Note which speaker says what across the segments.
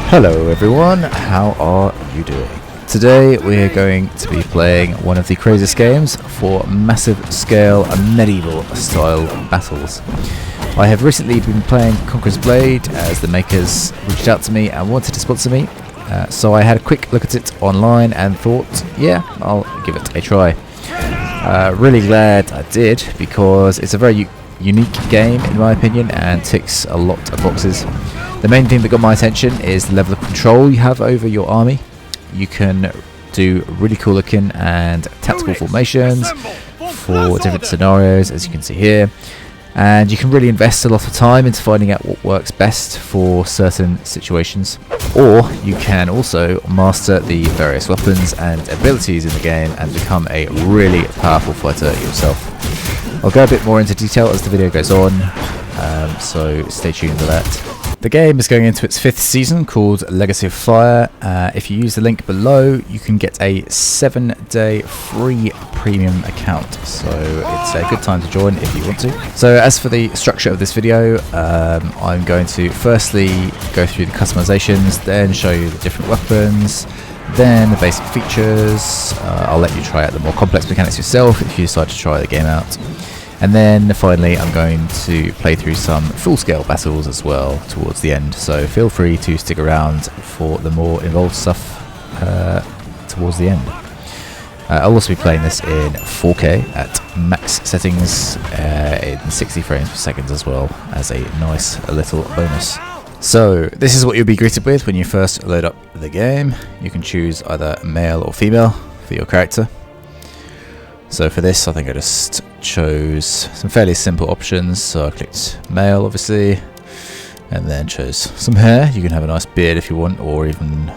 Speaker 1: Hello everyone, how are you doing? Today we are going to be playing one of the craziest games for massive scale medieval style battles. I have recently been playing Conquerors Blade as the makers reached out to me and wanted to sponsor me, so I had a quick look at it online and thought, yeah, I'll give it a try. Really glad I did, because it's a very unique game in my opinion and ticks a lot of boxes. The main thing that got my attention is the level of control you have over your army. You can do really cool looking and tactical formations for different scenarios, as you can see here, and you can really invest a lot of time into finding out what works best for certain situations. Or you can also master the various weapons and abilities in the game and become a really powerful fighter yourself. I'll go a bit more into detail as the video goes on, so stay tuned for that. The game is going into its 5th season called Legacy of Fire. If you use the link below, you can get a 7-day free premium account, so it's a good time to join if you want to. So as for the structure of this video, I'm going to firstly go through the customizations, then show you the different weapons, then the basic features. I'll let you try out the more complex mechanics yourself if you decide to try the game out. And then finally I'm going to play through some full-scale battles as well towards the end, so feel free to stick around for the more involved stuff towards the end. I'll also be playing this in 4K at max settings in 60 frames per second as well, as a nice little bonus. So this is what you'll be greeted with when you first load up the game. You can choose either male or female for your character. So for this, I think I just chose some fairly simple options. So I clicked male, obviously, and then chose some hair. You can have a nice beard if you want, or even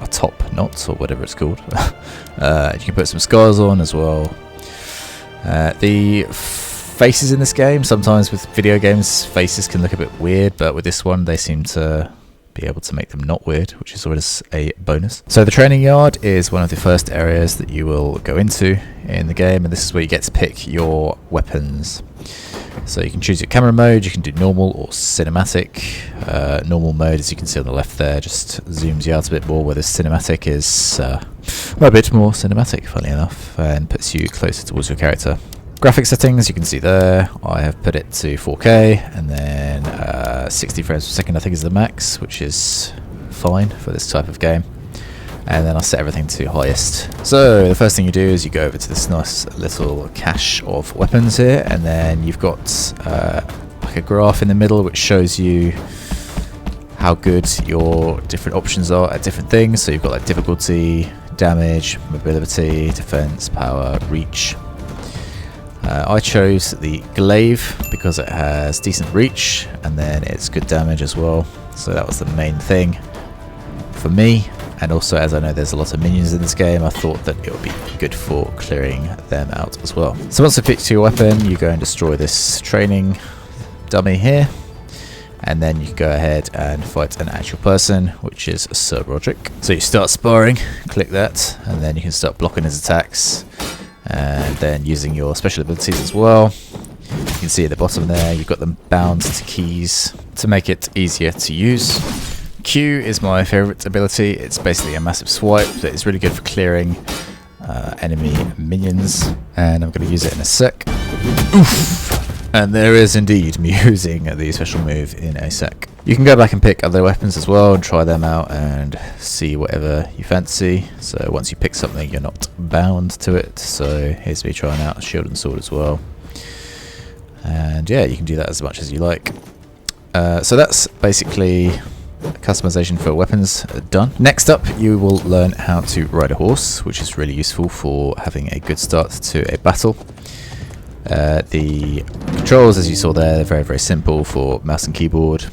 Speaker 1: a top knot, or whatever it's called. You can put some scars on as well. The faces in this game, sometimes with video games, faces can look a bit weird, but with this one, they seem to be able to make them not weird, which is always a bonus. So the training yard is one of the first areas that you will go into in the game, and this is where you get to pick your weapons. So you can choose your camera mode. You can do normal or cinematic. Normal mode, as you can see on the left there, just zooms you out a bit more, whereas cinematic is a bit more cinematic, funnily enough, and puts you closer towards your character. Graphic settings, you can see there, I have put it to 4K, and then 60 frames per second I think is the max, which is fine for this type of game. And then I set everything to highest. So the first thing you do is you go over to this nice little cache of weapons here, and then you've got like a graph in the middle which shows you how good your different options are at different things. So you've got like difficulty, damage, mobility, defense, power, reach. I chose the glaive because it has decent reach and then it's good damage as well, so that was the main thing for me. And also, as I know there's a lot of minions in this game, I thought that it would be good for clearing them out as well. So once you pick your weapon, you go and destroy this training dummy here, and then you can go ahead and fight an actual person, which is Sir Roderick. So you start sparring, click that, and then you can start blocking his attacks, and then using your special abilities as well. You can see at the bottom there, you've got them bound to keys to make it easier to use. Q is my favourite ability. It's basically a massive swipe that is really good for clearing enemy minions, and I'm going to use it in a sec. Oof! And there is indeed me using the special move in a sec. You can go back and pick other weapons as well and try them out and see whatever you fancy. So once you pick something, you're not bound to it. So here's me trying out shield and sword as well. And yeah, you can do that as much as you like. So that's basically customization for weapons done. Next up, you will learn how to ride a horse, which is really useful for having a good start to a battle. The controls, as you saw there, they're very, very simple for mouse and keyboard.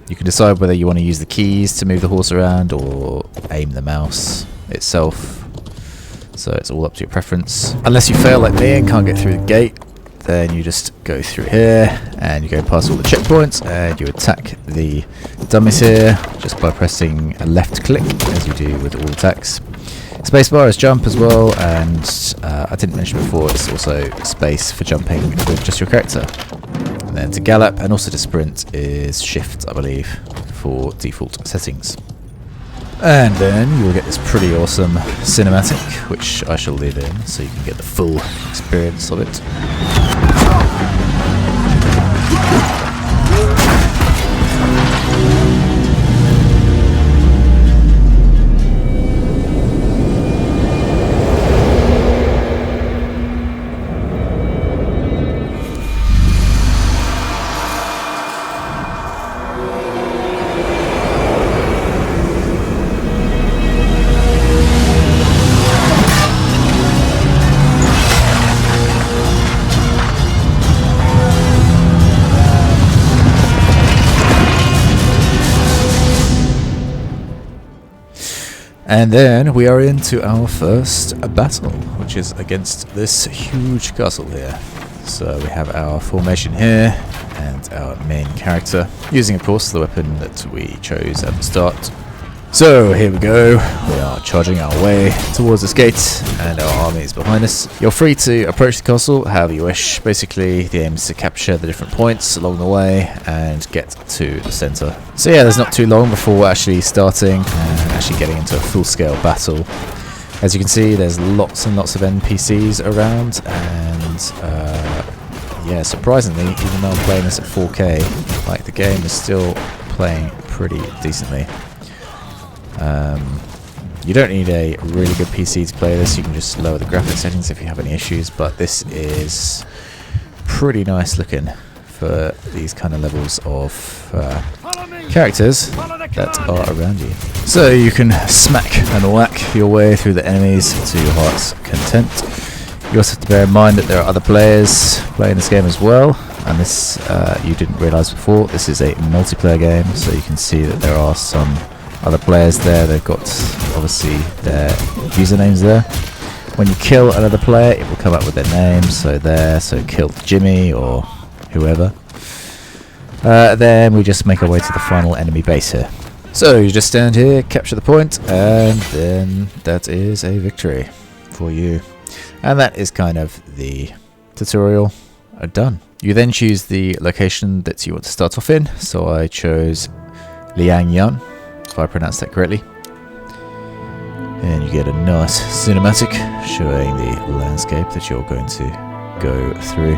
Speaker 1: You can decide whether you want to use the keys to move the horse around or aim the mouse itself. So it's all up to your preference. Unless you fail like me and can't get through the gate, then you just go through here and you go past all the checkpoints and you attack the dummies here just by pressing a left click, as you do with all attacks. Spacebar is jump as well, and I didn't mention before, it's also space for jumping with just your character. And then to gallop and also to sprint is shift, I believe, for default settings. And then you'll get this pretty awesome cinematic, which I shall leave in so you can get the full experience of it. And then we are into our first battle, which is against this huge castle here. So we have our formation here and our main character, using of course the weapon that we chose at the start. So here we go, we are charging our way towards this gate and our army is behind us. You're free to approach the castle however you wish. Basically the aim is to capture the different points along the way and get to the centre. So yeah, there's not too long before we're actually starting and actually getting into a full-scale battle. As you can see, there's lots and lots of NPCs around, and yeah, surprisingly, even though I'm playing this at 4K, like the game is still playing pretty decently. You don't need a really good PC to play this. You can just lower the graphics settings if you have any issues, but this is pretty nice looking for these kind of levels of characters that are around you. So you can smack and whack your way through the enemies to your heart's content. You also have to bear in mind that there are other players playing this game as well, and this you didn't realise before, this is a multiplayer game, so you can see that there are some other players there. They've got obviously their usernames there. When you kill another player, it will come up with their name, so killed Jimmy or whoever. Then we just make our way to the final enemy base here. So you just stand here, capture the point, and then that is a victory for you. And that is kind of the tutorial done. You then choose the location that you want to start off in. So I chose Liangyan, if I pronounced that correctly. And you get a nice cinematic showing the landscape that you're going to go through.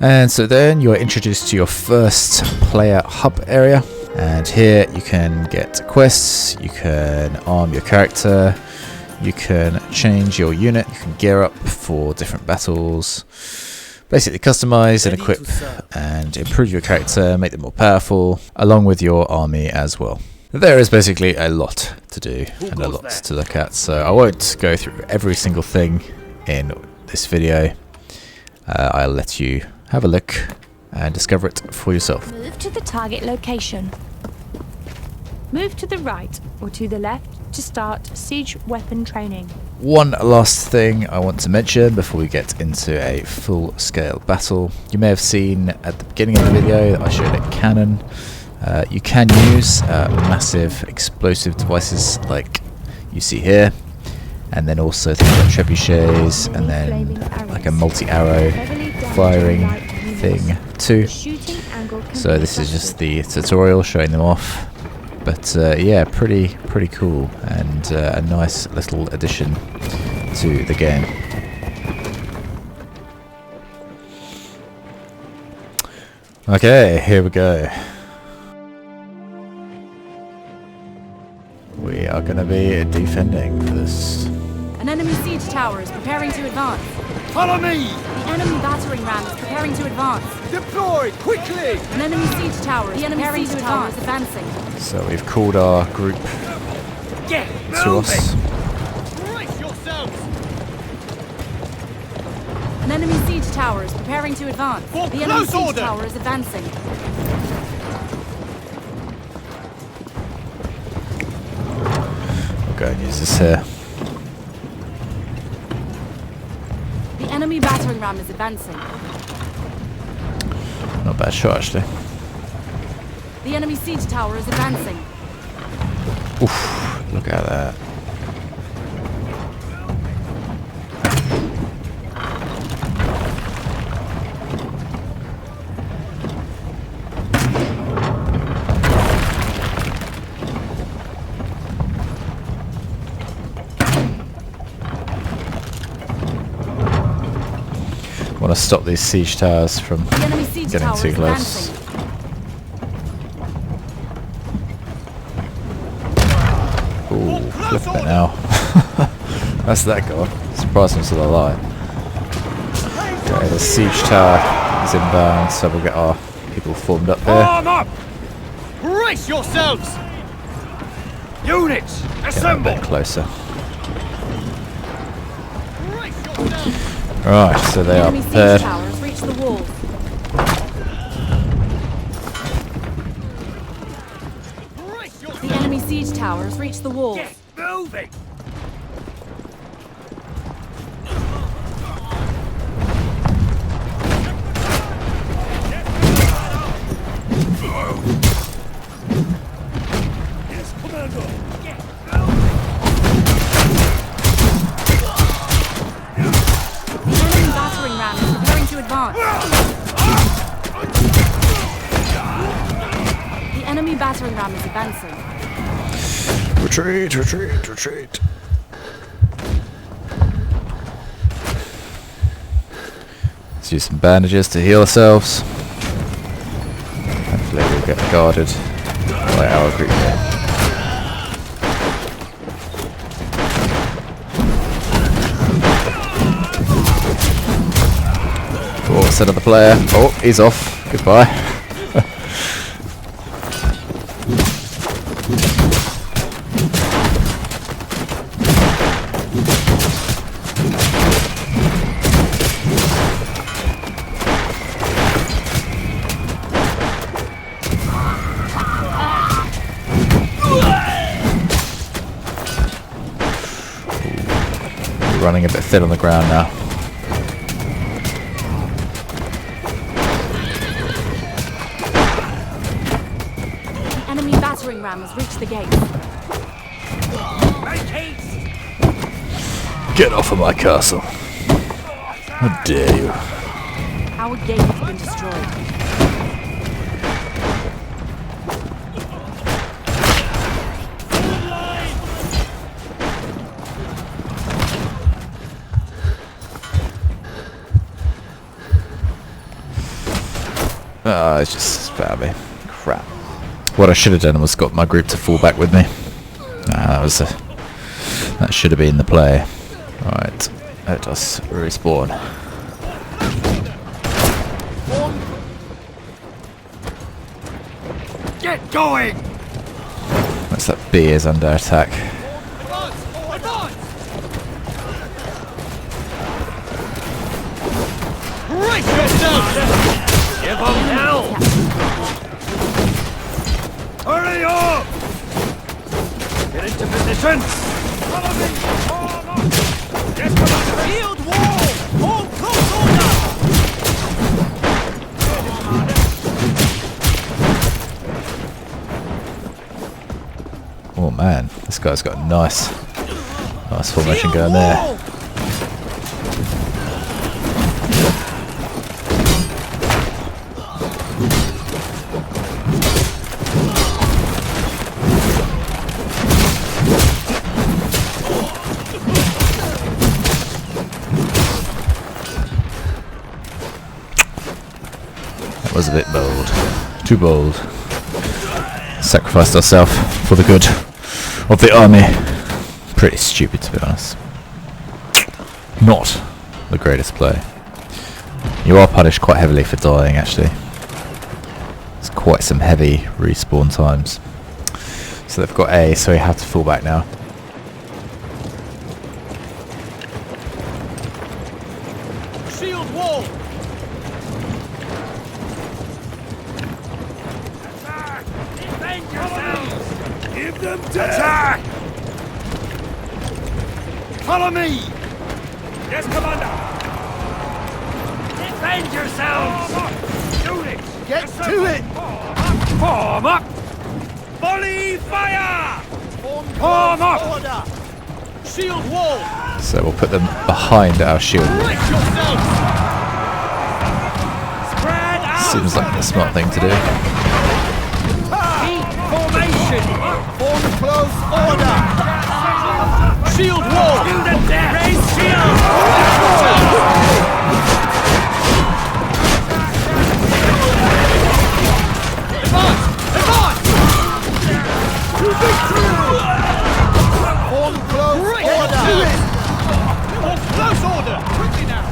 Speaker 1: And so then you are introduced to your first player hub area, and here you can get quests, you can arm your character, you can change your unit, you can gear up for different battles, basically customize and equip and improve your character, make them more powerful, along with your army as well. There is basically a lot to do and a lot to look at, so I won't go through every single thing in this video. I'll let you have a look and discover it for yourself.
Speaker 2: Move to the target location. Move to the right or to the left to start siege weapon training.
Speaker 1: One last thing I want to mention before we get into a full-scale battle. You may have seen at the beginning of the video that I showed a cannon. You can use massive explosive devices like you see here, and then also things like trebuchets, and then like a multi-arrow firing thing too. So this is just the tutorial showing them off, but yeah, pretty cool, and a nice little addition to the game. Okay, here we go. We are going to be defending for this.
Speaker 3: An enemy siege tower is preparing to advance.
Speaker 4: Follow me!
Speaker 3: The enemy battering ram is preparing to advance.
Speaker 4: Deploy, quickly!
Speaker 3: An enemy siege tower is preparing to advance. Advancing.
Speaker 1: So we've called our group
Speaker 4: Get
Speaker 1: to us.
Speaker 4: Brace yourselves!
Speaker 3: An enemy siege tower is preparing to advance.
Speaker 4: For
Speaker 3: The enemy
Speaker 4: close
Speaker 3: siege
Speaker 4: order.
Speaker 3: tower is advancing.
Speaker 1: We'll go and use this here.
Speaker 3: The enemy battering ram is advancing.
Speaker 1: Not a bad shot, actually.
Speaker 3: The enemy siege tower is advancing.
Speaker 1: Oof, look at that. Want to stop these siege towers from
Speaker 3: The enemy siege
Speaker 1: getting
Speaker 3: tower
Speaker 1: too
Speaker 3: is
Speaker 1: close.
Speaker 3: advancing.
Speaker 1: Ooh, flipping it now. That's that guy. Surprised I'm still alive. Okay, the siege tower is inbound, so we'll get our people formed up here.
Speaker 4: Arm up! Brace yourselves! Units,
Speaker 1: Get a
Speaker 4: assemble!
Speaker 1: bit closer.
Speaker 4: Brace yourselves!
Speaker 1: Right, so they
Speaker 3: The
Speaker 1: are
Speaker 3: enemy siege
Speaker 1: prepared.
Speaker 3: tower has reached the walls.
Speaker 4: Brace yourselves!
Speaker 3: The enemy siege tower has reached the walls.
Speaker 4: Get moving! Yes, Commander! Get
Speaker 3: The enemy battering ram is preparing to advance. The enemy battering ram is advancing.
Speaker 1: Retreat, retreat, retreat. Let's use some bandages to heal ourselves. Hopefully we'll get guarded by our group here. Oh, set of the player. Oh, he's off. Goodbye. We're running a bit thin on the ground now.
Speaker 3: The enemy battering ram has reached the gate.
Speaker 4: make haste!
Speaker 1: Get off of my castle. How dare you?
Speaker 3: Our gate has been destroyed.
Speaker 1: Ah, it's just spam me. Crap. What I should have done was got my group to fall back with me. That should have been the play. Right, let us respawn.
Speaker 4: Get going!
Speaker 1: That's that B is under attack.
Speaker 4: Advance! Advance! Brace yourselves! Give up now! Hurry up! Get into position! Follow me! Arm up! Yes, Commander! Field wall! Hold close order!
Speaker 1: Oh man, this guy's got a nice formation going there. That was a bit bold. Too bold. Sacrificed ourselves for the good of the army. Pretty stupid, to be honest. Not the greatest play. You are punished quite heavily for dying, actually. It's quite some heavy respawn times. So they've got A, so we have to fall back now.
Speaker 4: Shield wall! Attack! Defend yourselves! Give them death! Attack! Follow me! Yes, Commander! Defend yourselves! Units, To it! Form up! Volley fire! Form up! Order! Shield wall!
Speaker 1: So we'll put them behind our shield wall.
Speaker 4: Brace yourselves! Spread out!
Speaker 1: Seems like the smart thing to do.
Speaker 4: Keep formation! Form close order! Shield wall! Do the death! Raise shield! Advance! Advance! To victory! Form close order! Form close order! Quickly now!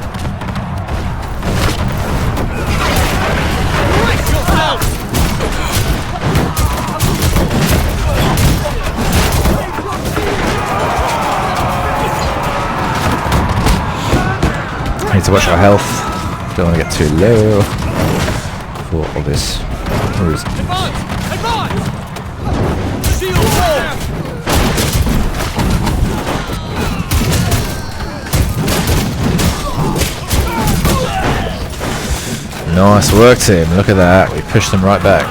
Speaker 4: Brace yourselves!
Speaker 1: Need to watch our health. Don't want to get too low for obvious reasons.
Speaker 4: Advance! Advance! Shield wall!
Speaker 1: Nice work, team. Look at that. We pushed them right back.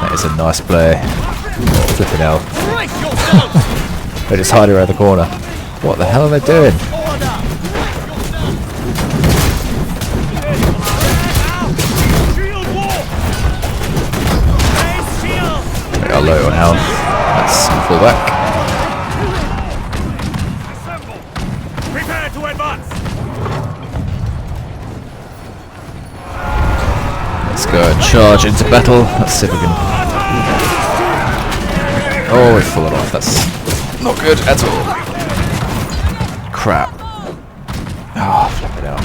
Speaker 1: That is a nice play. Flipping hell.
Speaker 4: Brace yourselves!
Speaker 1: They just hide around the corner. What the hell are they doing?
Speaker 4: Order! Shield wall! Raise shield!
Speaker 1: They are low on health. Let's fall back.
Speaker 4: Assemble! Prepare to advance!
Speaker 1: Let's go and charge into battle. Let's see if we can... Oh, we've fallen off. That's not good at all. Crap. Oh, flip it out.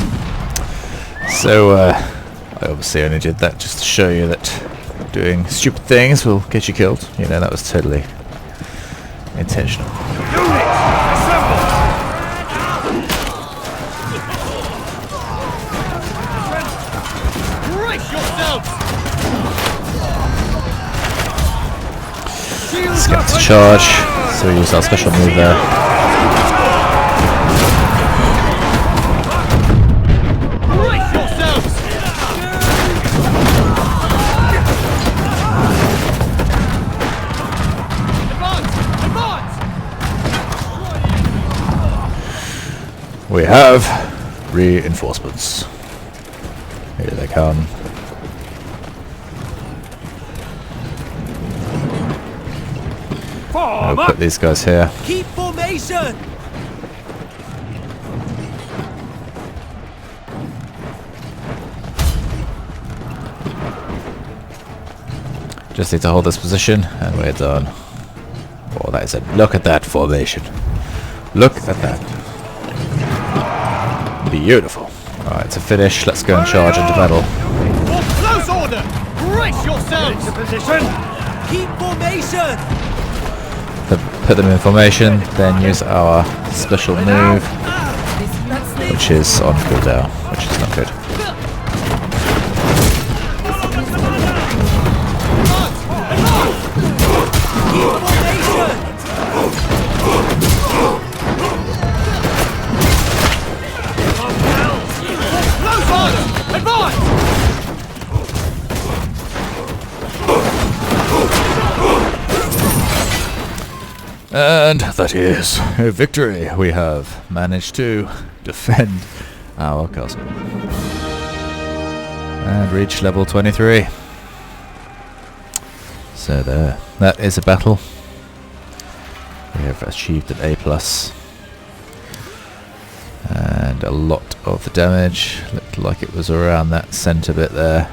Speaker 1: So, I obviously only did that just to show you that doing stupid things will get you killed. You know, that was totally intentional.
Speaker 4: Unit! Assemble! Brace yourselves!
Speaker 1: Let's get to charge. So we use our special move there.
Speaker 4: Brace yourselves! Advance! Advance!
Speaker 1: We have reinforcements. Here they come.
Speaker 4: Form
Speaker 1: I'll put these guys here.
Speaker 4: Keep formation!
Speaker 1: Just need to hold this position and we're done. Oh, that is a look at that formation. Look at that. Beautiful. Alright, to finish, let's go and charge into battle.
Speaker 4: For close order! Brace yourselves! Into position! Keep formation!
Speaker 1: Put them in formation, then use our special move, which is on cooldown, which is not good.
Speaker 4: Close order! Advance!
Speaker 1: And that is a victory. We have managed to defend our castle. And reach level 23. So there. That is a battle. We have achieved an A+. And a lot of the damage. Looked like it was around that centre bit there.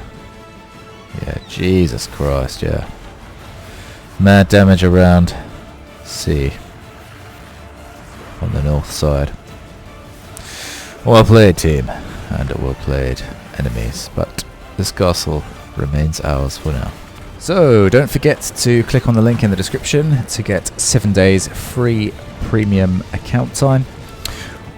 Speaker 1: Yeah, Jesus Christ, yeah. Mad damage around C on the north side. Well played, team, and well played, enemies, but this castle remains ours for now. So don't forget to click on the link in the description to get 7 days free premium account time.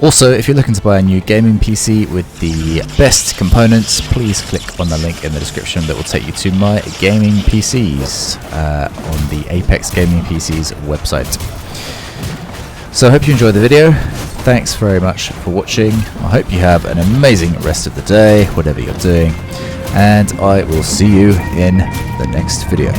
Speaker 1: Also, if you're looking to buy a new gaming PC with the best components, please click on the link in the description that will take you to my gaming PCs on the Apex Gaming PCs website. So I hope you enjoyed the video. Thanks very much for watching. I hope you have an amazing rest of the day, whatever you're doing. and I will see you in the next video.